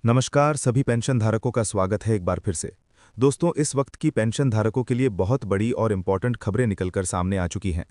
नमस्कार सभी पेंशन धारकों का स्वागत है एक बार फिर से। दोस्तों, इस वक्त की पेंशन धारकों के लिए बहुत बड़ी और इम्पॉर्टेंट खबरें निकलकर सामने आ चुकी हैं।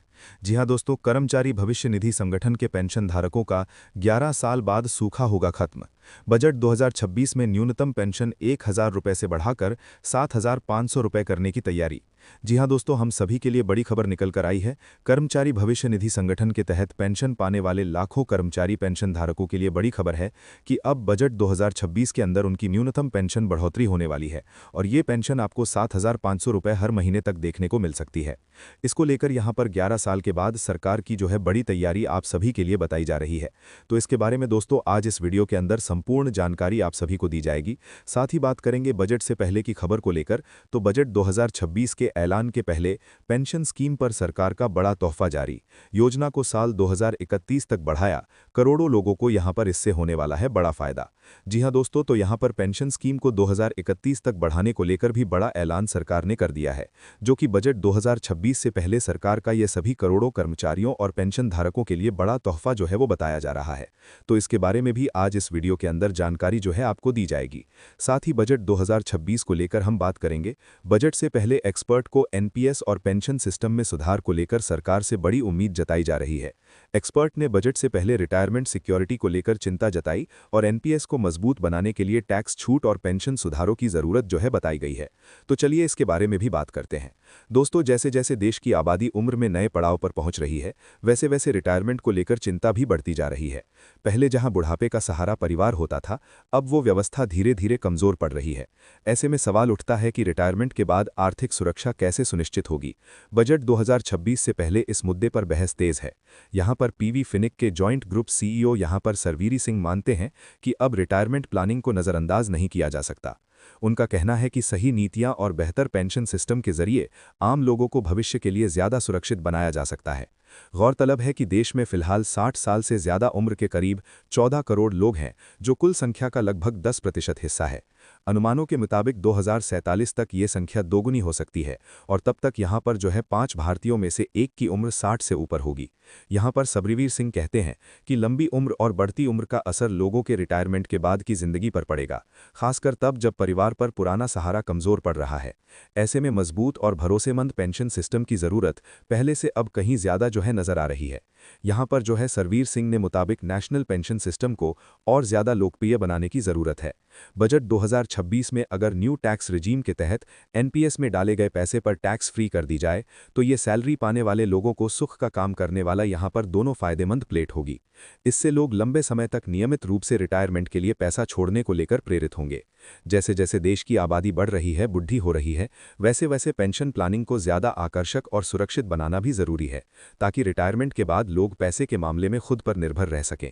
जी हां दोस्तों, कर्मचारी भविष्य निधि संगठन के पेंशन धारकों का 11 साल बाद सूखा होगा खत्म। बजट 2026 में न्यूनतम पेंशन 1,000 रुपये से बढ़ाकर 7,500 रुपये करने की तैयारी। जी हां दोस्तों, हम सभी के लिए बड़ी खबर निकल कर आई है। कर्मचारी भविष्य निधि संगठन के तहत पेंशन पाने वाले लाखों कर्मचारी पेंशन धारकों के लिए बड़ी खबर है कि अब बजट 2026 के अंदर उनकी न्यूनतम पेंशन बढ़ोतरी होने वाली है और ये पेंशन आपको 7,500 रुपये हर महीने तक देखने को मिल सकती है। इसको लेकर यहाँ पर 11 साल के बाद सरकार की जो है बड़ी तैयारी आप सभी के लिए बताई जा रही है। तो इसके बारे में दोस्तों आज इस वीडियो के अंदर संपूर्ण जानकारी आप सभी को दी जाएगी। साथ ही बात करेंगे बजट से पहले की खबर को लेकर। तो बजट 2026 के ऐलान के पहले पेंशन स्कीम पर सरकार का बड़ा तोहफा जारी। योजना को साल 2031 तक बढ़ाया। करोड़ों लोगों को यहां पर इससे होने वाला है बड़ा फायदा। जी हां दोस्तों, तो यहां पर पेंशन स्कीम को 2031 तक बढ़ाने को लेकर भी बड़ा ऐलान सरकार ने कर दिया है, जो कि बजट 2026 से पहले सरकार का ये सभी करोड़ों कर्मचारियों और पेंशन धारकों के लिए बड़ा तोहफा जो है वो बताया जा रहा है। तो इसके बारे में भी आज इस वीडियो के अंदर जानकारी जो है आपको दी जाएगी। साथ ही बजट 2026 को लेकर हम बात करेंगे। बजट से पहले एक्सपर्ट को एनपीएस और पेंशन सिस्टम में सुधार को लेकर सरकार से बड़ी उम्मीद जताई जा रही है। एक्सपर्ट ने बजट से पहले रिटायरमेंट सिक्योरिटी को लेकर चिंता जताई और एनपीएस को मजबूत बनाने के लिए टैक्स छूट और पेंशन सुधारों की जरूरत जो है बताई गई है। तो चलिए इसके बारे में भी बात करते हैं। दोस्तों, जैसे जैसे देश की आबादी उम्र में नए पड़ाव पर पहुंच रही है, वैसे वैसे रिटायरमेंट को लेकर चिंता भी बढ़ती जा रही है। पहले जहां बुढ़ापे का सहारा परिवार होता था, अब वो व्यवस्था धीरे धीरे कमजोर पड़ रही है। ऐसे में सवाल उठता है कि रिटायरमेंट के बाद आर्थिक सुरक्षा कैसे सुनिश्चित होगी। बजट 2026 से पहले इस मुद्दे पर बहस तेज है। यहां पर पीवी फिनिक के जॉइंट ग्रुप सीईओ यहां पर सरवीरी सिंह मानते हैं कि अब रिटायरमेंट प्लानिंग को नजरअंदाज नहीं किया जा सकता। उनका कहना है कि सही नीतियां और बेहतर पेंशन सिस्टम के जरिए आम लोगों को भविष्य के लिए ज्यादा सुरक्षित बनाया जा सकता है। गौरतलब है कि देश में फिलहाल 60 साल से ज्यादा उम्र के करीब 14 करोड़ लोग हैं, जो कुल संख्या का लगभग 10% हिस्सा है। अनुमानों के मुताबिक 2047 तक ये संख्या दोगुनी हो सकती है और तब तक यहां पर जो है 5 भारतीयों में से एक की उम्र 60 से ऊपर होगी। यहां पर सबरीवीर सिंह कहते हैं कि लंबी उम्र और बढ़ती उम्र का असर लोगों के रिटायरमेंट के बाद की जिंदगी पर पड़ेगा, खासकर तब जब परिवार पर पुराना सहारा कमजोर पड़ रहा है। ऐसे में मजबूत और भरोसेमंद पेंशन सिस्टम की जरूरत पहले से अब कहीं ज्यादा जो है नजर आ रही है। यहां पर जो है सरवीर सिंह ने मुताबिक नेशनल पेंशन सिस्टम को और ज्यादा लोकप्रिय बनाने की जरूरत है। बजट 2026 में अगर न्यू टैक्स रिजीम के तहत एनपीएस में डाले गए पैसे पर टैक्स फ्री कर दी जाए, तो ये सैलरी पाने वाले लोगों को सुख का काम करने वाला यहां पर दोनों फायदेमंद प्लेट होगी। इससे लोग लंबे समय तक नियमित रूप से रिटायरमेंट के लिए पैसा छोड़ने को लेकर प्रेरित होंगे। जैसे जैसे देश की आबादी बढ़ रही है, बुढ़ी हो रही है, वैसे वैसे पेंशन प्लानिंग को ज्यादा आकर्षक और सुरक्षित बनाना भी जरूरी है, ताकि रिटायरमेंट के बाद लोग पैसे के मामले में खुद पर निर्भर रह सकें।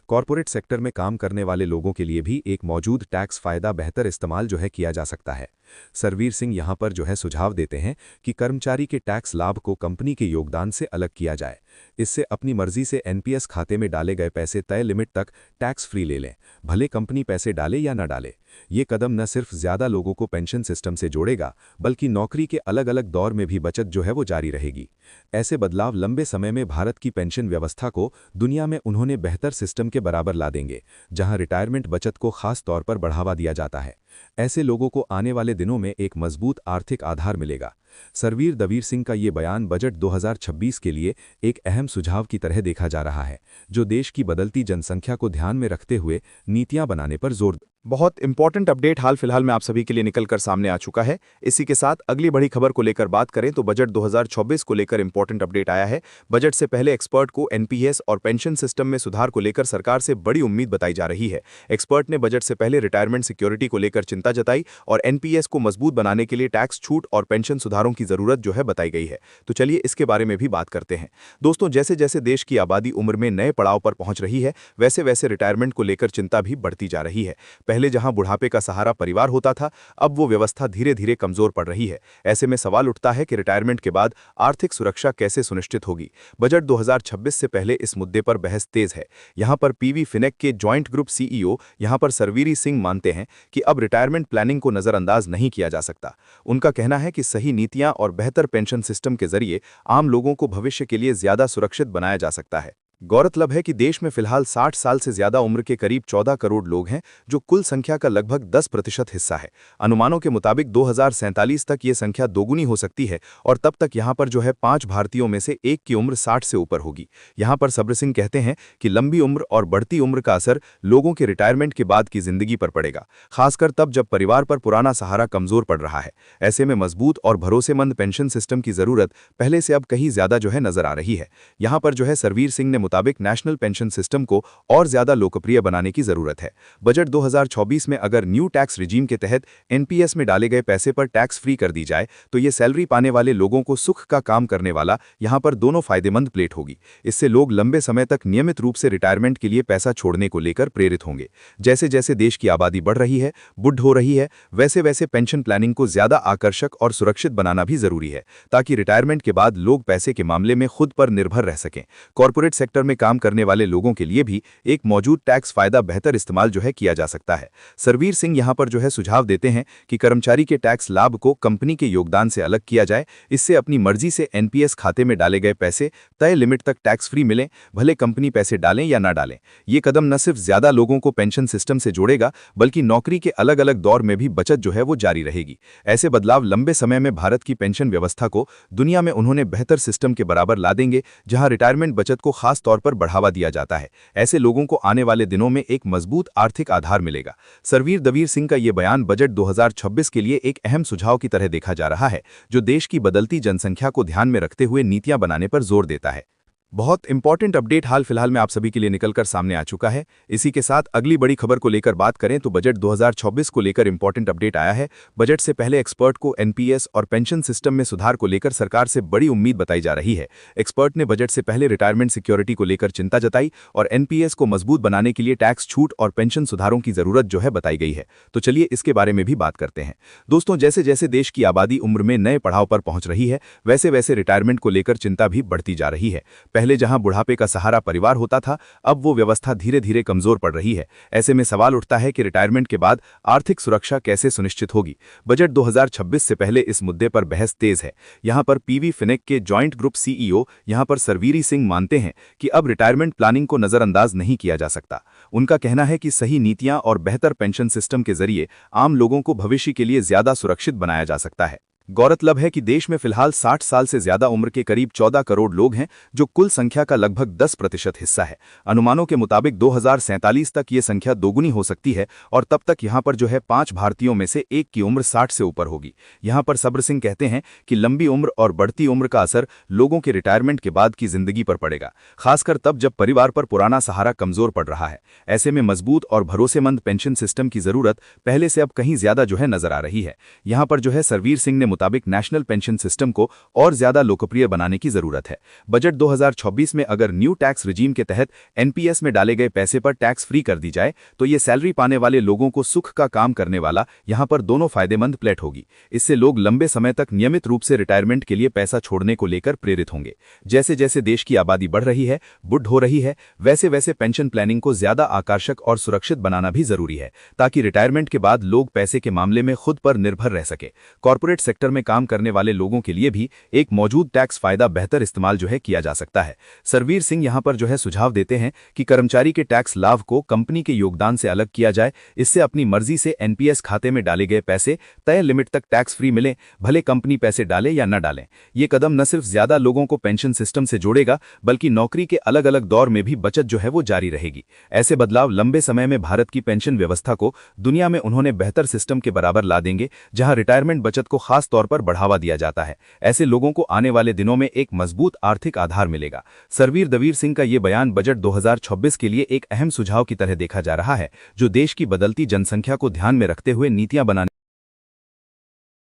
कॉरपोरेट सेक्टर में काम करने वाले लोगों के लिए भी एक मौजूद टैक्स फायदा बेहतर इस्तेमाल जो है किया जा सकता है। सरवीर सिंह यहां पर जो है सुझाव देते हैं कि कर्मचारी के टैक्स लाभ को कंपनी के योगदान से अलग किया जाए। इससे अपनी मर्जी से एनपीएस खाते में डाले गए पैसे तय लिमिट तक टैक्स फ्री ले लें, भले कंपनी पैसे डाले या न डाले। ये कदम न सिर्फ ज्यादा लोगों को पेंशन सिस्टम से जोड़ेगा, बल्कि नौकरी के अलग अलग दौर में भी बचत जो है वो जारी रहेगी। ऐसे बदलाव लंबे समय में भारत की पेंशन व्यवस्था को दुनिया में उन्होंने बेहतर सिस्टम के बराबर ला देंगे, जहां रिटायरमेंट बचत को खास तौर पर बढ़ावा दिया जाता है। ऐसे लोगों को आने वाले दिनों में एक मजबूत आर्थिक आधार मिलेगा। सरवीर दवीर सिंह का ये बयान बजट 2026 के लिए एक अहम सुझाव की तरह देखा जा रहा है, जो देश की बदलती जनसंख्या को ध्यान में रखते हुए नीतियां बनाने पर जोर। बहुत इंपॉर्टेंट अपडेट हाल फिलहाल में आप सभी के लिए निकलकर सामने आ चुका है। इसी के साथ अगली बड़ी खबर को लेकर बात करें तो बजट 2024 को लेकर इंपॉर्टेंट अपडेट आया है। बजट से पहले एक्सपर्ट को एनपीएस और पेंशन सिस्टम में सुधार को लेकर सरकार से बड़ी उम्मीद बताई जा रही है। एक्सपर्ट ने बजट से पहले रिटायरमेंट सिक्योरिटी को लेकर चिंता जताई और एनपीएस को मजबूत बनाने के लिए टैक्स छूट और पेंशन सुधारों की जरूरत जो है बताई गई है। तो चलिए इसके बारे में भी बात करते हैं। दोस्तों, जैसे जैसे देश की आबादी उम्र में नए पड़ाव पर पहुंच रही है, वैसे वैसे रिटायरमेंट को लेकर चिंता भी बढ़ती जा रही है। पहले जहां बुढ़ापे का सहारा परिवार होता था, अब वो व्यवस्था धीरे धीरे कमजोर पड़ रही है। ऐसे में सवाल उठता है कि रिटायरमेंट के बाद आर्थिक सुरक्षा कैसे सुनिश्चित होगी। बजट 2026 से पहले इस मुद्दे पर बहस तेज है। यहां पर पीवी फिनेक के जॉइंट ग्रुप सीईओ यहां पर सरवीरी सिंह मानते हैं कि अब रिटायरमेंट प्लानिंग को नजरअंदाज नहीं किया जा सकता। उनका कहना है कि सही नीतियां और बेहतर पेंशन सिस्टम के जरिए आम लोगों को भविष्य के लिए ज्यादा सुरक्षित बनाया जा सकता है। गौरतलब है कि देश में फिलहाल 60 साल से ज्यादा उम्र के करीब 14 करोड़ लोग हैं, जो कुल संख्या का लगभग 10% हिस्सा है। अनुमानों के मुताबिक 2047 तक ये संख्या दोगुनी हो सकती है और तब तक यहां पर जो है 5 भारतीयों में से एक की उम्र 60 से ऊपर होगी। यहां पर सब्र सिंह कहते हैं कि लंबी उम्र और बढ़ती उम्र का असर लोगों के रिटायरमेंट के बाद की जिंदगी पर पड़ेगा, खासकर तब जब परिवार पर पुराना सहारा कमजोर पड़ रहा है। ऐसे में मजबूत और भरोसेमंद पेंशन सिस्टम की जरूरत पहले से अब कहीं ज्यादा जो है नजर आ रही है। यहाँ पर जो है सरवीर सिंह ने मुताबिक नेशनल पेंशन सिस्टम को और ज्यादा लोकप्रिय बनाने की जरूरत है। बजट 2024 में अगर न्यू टैक्स रिजीम के तहत एनपीएस में डाले गए पैसे पर टैक्स फ्री कर दी जाए तो ये सैलरी पाने वाले लोगों को सुख का काम करने वाला यहाँ पर दोनों फायदेमंद प्लेट होगी। इससे लोग लंबे समय तक नियमित रूप से रिटायरमेंट के लिए पैसा छोड़ने को लेकर प्रेरित होंगे। जैसे जैसे देश की आबादी बढ़ रही है, बुढ़ हो रही है, वैसे वैसे पेंशन प्लानिंग को ज्यादा आकर्षक और सुरक्षित बनाना भी जरूरी है, ताकि रिटायरमेंट के बाद लोग पैसे के मामले में खुद पर निर्भर रह सकें। कॉर्पोरेट सेक्टर में काम करने वाले लोगों के लिए भी एक मौजूद टैक्स फायदा बेहतर इस्तेमाल जो है किया जा सकता है। सरवीर सिंह यहां पर जो है सुझाव देते हैं कि कर्मचारी के टैक्स लाभ को कंपनी के योगदान से अलग किया जाए। इससे अपनी मर्जी से एनपीएस खाते में डाले गए पैसे तय लिमिट तक टैक्स फ्री मिलें, भले कंपनी पैसे डालें या ना डालें। ये कदम न सिर्फ ज्यादा लोगों को पेंशन सिस्टम से जोड़ेगा, बल्कि नौकरी के अलग अलग दौर में भी बचत जो है वो जारी रहेगी। ऐसे बदलाव लंबे समय में भारत की पेंशन व्यवस्था को दुनिया में उन्होंने बेहतर सिस्टम के बराबर ला देंगे, जहां रिटायरमेंट बचत को खास तौर पर बढ़ावा दिया जाता है। ऐसे लोगों को आने वाले दिनों में एक मजबूत आर्थिक आधार मिलेगा। सरवीर दवीर सिंह का ये बयान बजट 2026 के लिए एक अहम सुझाव की तरह देखा जा रहा है, जो देश की बदलती जनसंख्या को ध्यान में रखते हुए नीतियां बनाने पर जोर देता है। बहुत इंपॉर्टेंट अपडेट हाल फिलहाल में आप सभी के लिए निकलकर सामने आ चुका है। इसी के साथ अगली बड़ी खबर को लेकर बात करें तो बजट 2024 को लेकर इंपॉर्टेंट अपडेट आया है। बजट से पहले एक्सपर्ट को एनपीएस और पेंशन सिस्टम में सुधार को लेकर सरकार से बड़ी उम्मीद बताई जा रही है। एक्सपर्ट ने बजट से पहले रिटायरमेंट सिक्योरिटी को लेकर चिंता जताई और एनपीएस को मजबूत बनाने के लिए टैक्स छूट और पेंशन सुधारों की जरूरत जो है बताई गई है। तो चलिए इसके बारे में भी बात करते हैं। दोस्तों, जैसे जैसे देश की आबादी उम्र में नए पड़ाव पर पहुंच रही है, वैसे वैसे रिटायरमेंट को लेकर चिंता भी बढ़ती जा रही है। पहले जहां बुढ़ापे का सहारा परिवार होता था, अब वो व्यवस्था धीरे धीरे कमजोर पड़ रही है। ऐसे में सवाल उठता है कि रिटायरमेंट के बाद आर्थिक सुरक्षा कैसे सुनिश्चित होगी। बजट 2026 से पहले इस मुद्दे पर बहस तेज है। यहां पर पीवी फिनेक के जॉइंट ग्रुप सीईओ यहां पर सरवीरी सिंह मानते हैं कि अब रिटायरमेंट प्लानिंग को नजरअंदाज नहीं किया जा सकता। उनका कहना है कि सही नीतियां और बेहतर पेंशन सिस्टम के जरिए आम लोगों को भविष्य के लिए ज्यादा सुरक्षित बनाया जा सकता है। गौरतलब है कि देश में फिलहाल 60 साल से ज्यादा उम्र के करीब 14 करोड़ लोग हैं, जो कुल संख्या का लगभग 10% हिस्सा है। अनुमानों के मुताबिक 2047 तक ये संख्या दोगुनी हो सकती है और तब तक यहां पर जो है 5 भारतीयों में से एक की उम्र 60 से ऊपर होगी। यहां पर सब्र सिंह कहते हैं कि लंबी उम्र और बढ़ती उम्र का असर लोगों के रिटायरमेंट के बाद की जिंदगी पर पड़ेगा, खासकर तब जब परिवार पर पुराना सहारा कमजोर पड़ रहा है। ऐसे में मजबूत और भरोसेमंद पेंशन सिस्टम की जरूरत पहले से अब कहीं ज्यादा जो है नजर आ रही है। यहां पर जो है सरवीर सिंह ने मुताबिक नेशनल पेंशन सिस्टम को और ज्यादा लोकप्रिय बनाने की जरूरत है। बजट 2024 में अगर न्यू टैक्स रिजीम के तहत एनपीएस में डाले गए पैसे पर टैक्स फ्री कर दी जाए तो ये सैलरी पाने वाले लोगों को सुख का काम करने वाला यहां पर दोनों फायदेमंद प्लेट होगी। इससे लोग लंबे समय तक नियमित रूप से रिटायरमेंट के लिए पैसा छोड़ने को लेकर प्रेरित होंगे। जैसे जैसे देश की आबादी बढ़ रही है, बुढ़ हो रही है, वैसे वैसे पेंशन प्लानिंग को ज्यादा आकर्षक और सुरक्षित बनाना भी जरूरी है, ताकि रिटायरमेंट के बाद लोग पैसे के मामले में खुद पर निर्भर रह सके। कॉर्पोरेट सेक्टर में काम करने वाले लोगों के लिए भी एक मौजूद टैक्स फायदा बेहतर इस्तेमाल जो है किया जा सकता है। सरवीर सिंह यहां पर जो है सुझाव देते हैं कि कर्मचारी के टैक्स लाभ को कंपनी के योगदान से अलग किया जाए। इससे अपनी मर्जी से एनपीएस खाते में डाले गए पैसे तय लिमिट तक टैक्स फ्री मिले, भले कंपनी पैसे डाले या न डालें। ये कदम न सिर्फ ज्यादा लोगों को पेंशन सिस्टम से जोड़ेगा, बल्कि नौकरी के अलग अलग दौर में भी बचत जो है वो जारी रहेगी। ऐसे बदलाव लंबे समय में भारत की पेंशन व्यवस्था को दुनिया में उन्होंने बेहतर सिस्टम के बराबर ला देंगे, जहां रिटायरमेंट बचत को खास तौर पर बढ़ावा दिया जाता है। ऐसे लोगों को आने वाले दिनों में एक मजबूत आर्थिक आधार मिलेगा। सरवीर दवीर सिंह का ये बयान बजट 2026 के लिए एक अहम सुझाव की तरह देखा जा रहा है, जो देश की बदलती जनसंख्या को ध्यान में रखते हुए नीतियां बनाने